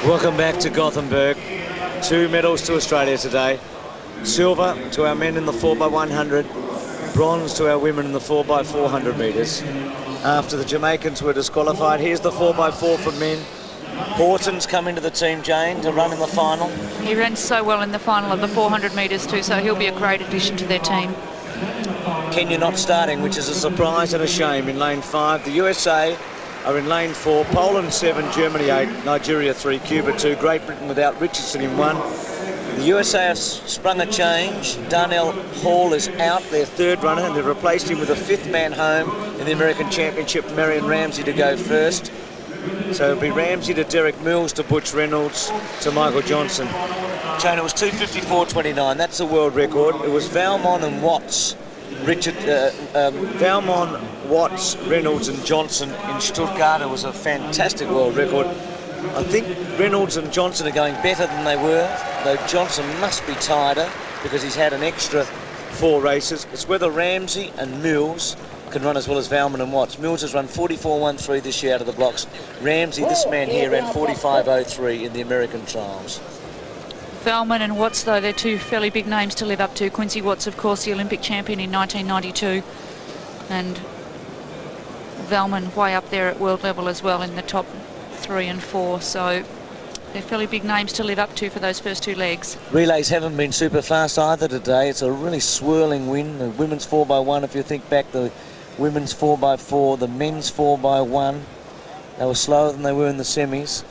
Welcome back to Gothenburg. 2 medals to Australia today. Silver to our men in the 4x100, bronze to our women in the 4x400 metres. After the Jamaicans were disqualified, here's the 4x4 for men. Haughton's come into the team, Jane, to run in the final. He ran so well in the final of the 400 metres too, so he'll be a great addition to their team. Kenya not starting, which is a surprise and a shame in lane 5. The USA are in lane 4, Poland 7, Germany 8, Nigeria 3, Cuba 2, Great Britain without Richardson in 1. The USA have sprung a change. Darnell Hall is out, their third runner, and they've replaced him with a fifth man home in the American Championship, Marion Ramsey, to go first. So it'll be Ramsey to Derek Mills to Butch Reynolds to Michael Johnson. Jane, it was 2:54.29, that's a world record. It was Valmont and Watts. Valmont, Watts, Reynolds and Johnson in Stuttgart. It was a fantastic world record. I think Reynolds and Johnson are going better than they were, though Johnson must be tireder because he's had an extra 4 races. It's whether Ramsey and Mills can run as well as Valmont and Watts. Mills has run 44.13 this year out of the blocks. Ramsey, this man here, ran 45.03 in the American trials. Valmont and Watts, though, they're two fairly big names to live up to. Quincy Watts, of course, the Olympic champion in 1992. And Valmont way up there at world level as well in the top 3 and 4. So they're fairly big names to live up to for those first 2 legs. Relays haven't been super fast either today. It's a really swirling win. The women's 4x1, if you think back, the women's 4x4, the men's 4x1. They were slower than they were in the semis.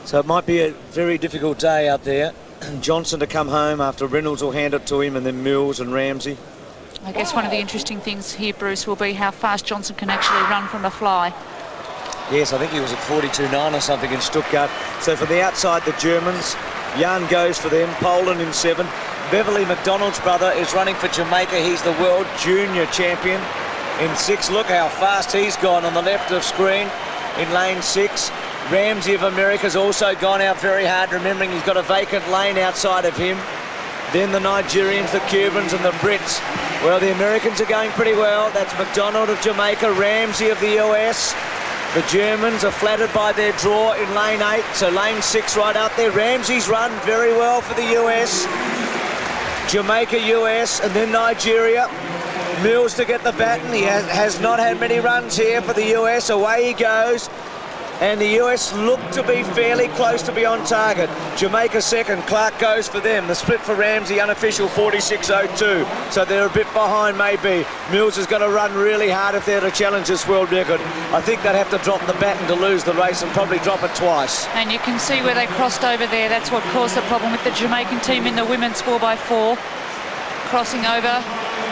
So it might be a very difficult day out there. Johnson to come home after Reynolds will hand it to him, and then Mills and Ramsey. I guess one of the interesting things here, Bruce, will be how fast Johnson can actually run from a fly. Yes, I think he was at 42.9 or something in Stuttgart. So for the outside, the Germans, Jan goes for them, Poland in 7. Beverly McDonald's brother is running for Jamaica. He's the world junior champion in 6. Look how fast he's gone on the left of screen in lane 6. Ramsey of America's also gone out very hard, remembering he's got a vacant lane outside of him. Then the Nigerians, the Cubans and the Brits. Well, the Americans are going pretty well. That's McDonald of Jamaica, Ramsey of the US. The Germans are flattered by their draw in lane 8, so lane 6 right out there. Ramsey's run very well for the US. Jamaica, US, and then Nigeria. Mills to get the baton. He has not had many runs here for the US. Away he goes. And the US look to be fairly close to be on target. Jamaica second, Clarke goes for them. The split for Ramsey, unofficial 46.02. So they're a bit behind maybe. Mills is going to run really hard if they're to challenge this world record. I think they'd have to drop the baton to lose the race and probably drop it twice. And you can see where they crossed over there. That's what caused the problem with the Jamaican team in the women's 4x4. Crossing over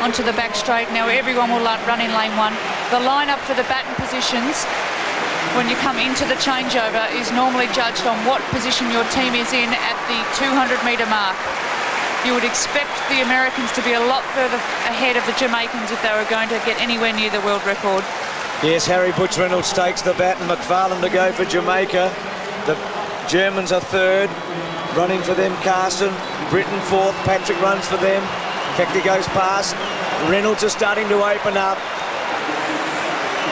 onto the back straight. Now everyone will run in lane 1. The lineup for the baton positions when you come into the changeover is normally judged on what position your team is in at the 200-metre mark. You would expect the Americans to be a lot further ahead of the Jamaicans if they were going to get anywhere near the world record. Yes, Harry Butch Reynolds takes the baton. McFarlane to go for Jamaica. The Germans are third. Running for them, Carson. Britain fourth. Patrick runs for them. In fact, he goes past. Reynolds is starting to open up.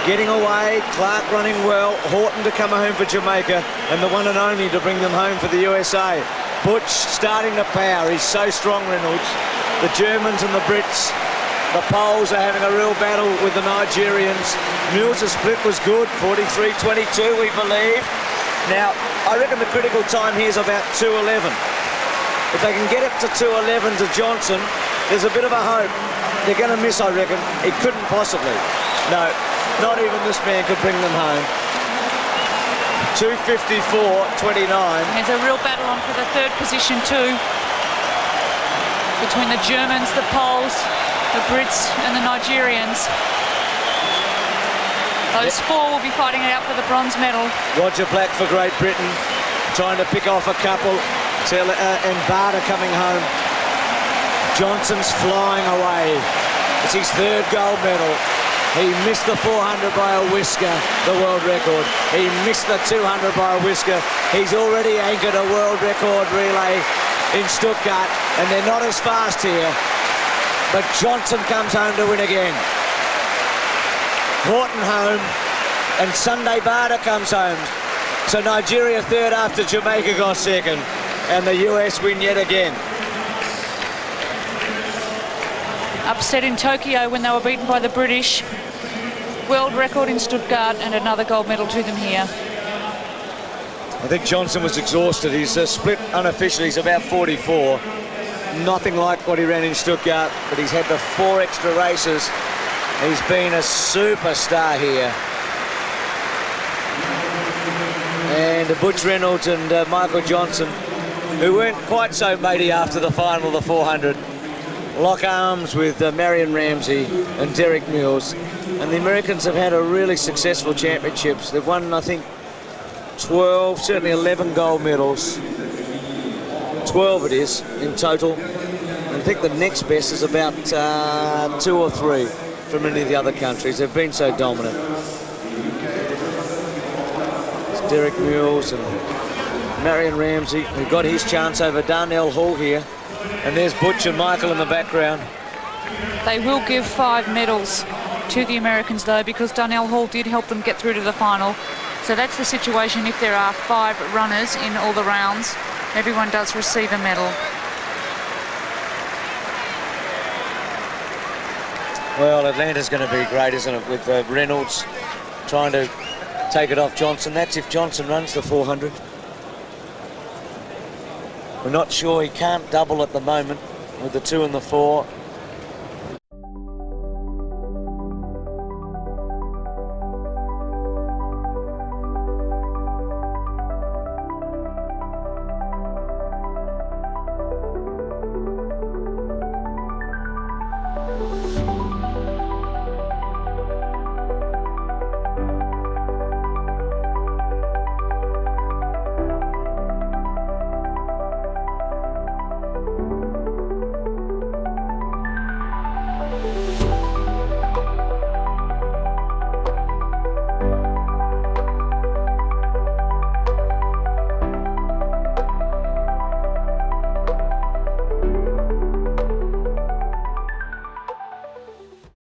Getting away, Clarke running well, Haughton to come home for Jamaica, and the one and only to bring them home for the USA. Butch starting to power, he's so strong, Reynolds. The Germans and the Brits, the Poles are having a real battle with the Nigerians. Mills' split was good, 43.22 we believe. Now, I reckon the critical time here is about 2:11. If they can get it to 2:11 to Johnson, there's a bit of a hope. They're going to miss, I reckon. It couldn't possibly. No. Not even this man could bring them home. 2:54.29. There's a real battle on for the third position too. Between the Germans, the Poles, the Brits and the Nigerians. Those four will be fighting it out for the bronze medal. Roger Black for Great Britain, trying to pick off a couple. And Bada coming home. Johnson's flying away. It's his third gold medal. He missed the 400 by a whisker, the world record. He missed the 200 by a whisker. He's already anchored a world record relay in Stuttgart, and they're not as fast here. But Johnson comes home to win again. Haughton home, and Sunday Bada comes home. So Nigeria third after Jamaica got second, and the US win yet again. Upset in Tokyo when they were beaten by the British. World record in Stuttgart and another gold medal to them here. I think Johnson was exhausted. He's split unofficially. He's about 44. Nothing like what he ran in Stuttgart, but he's had the 4 extra races. He's been a superstar here. And Butch Reynolds and Michael Johnson, who weren't quite so matey after the final of the 400, lock arms with Marion Ramsey and Derek Mills. And the Americans have had a really successful championships. They've won, I think, 12, certainly 11 gold medals. 12 it is in total. And I think the next best is about 2 or 3 from any of the other countries. They've been so dominant. It's Derek Mills and Marion Ramsey, who got his chance over Darnell Hall here. And there's Butch and Michael in the background. They will give 5 medals to the Americans, though, because Darnell Hall did help them get through to the final. So that's the situation. If there are 5 runners in all the rounds, everyone does receive a medal. Well, Atlanta's going to be great, isn't it, with Reynolds trying to take it off Johnson. That's if Johnson runs the 400. We're not sure. He can't double at the moment with the 2 and the 4.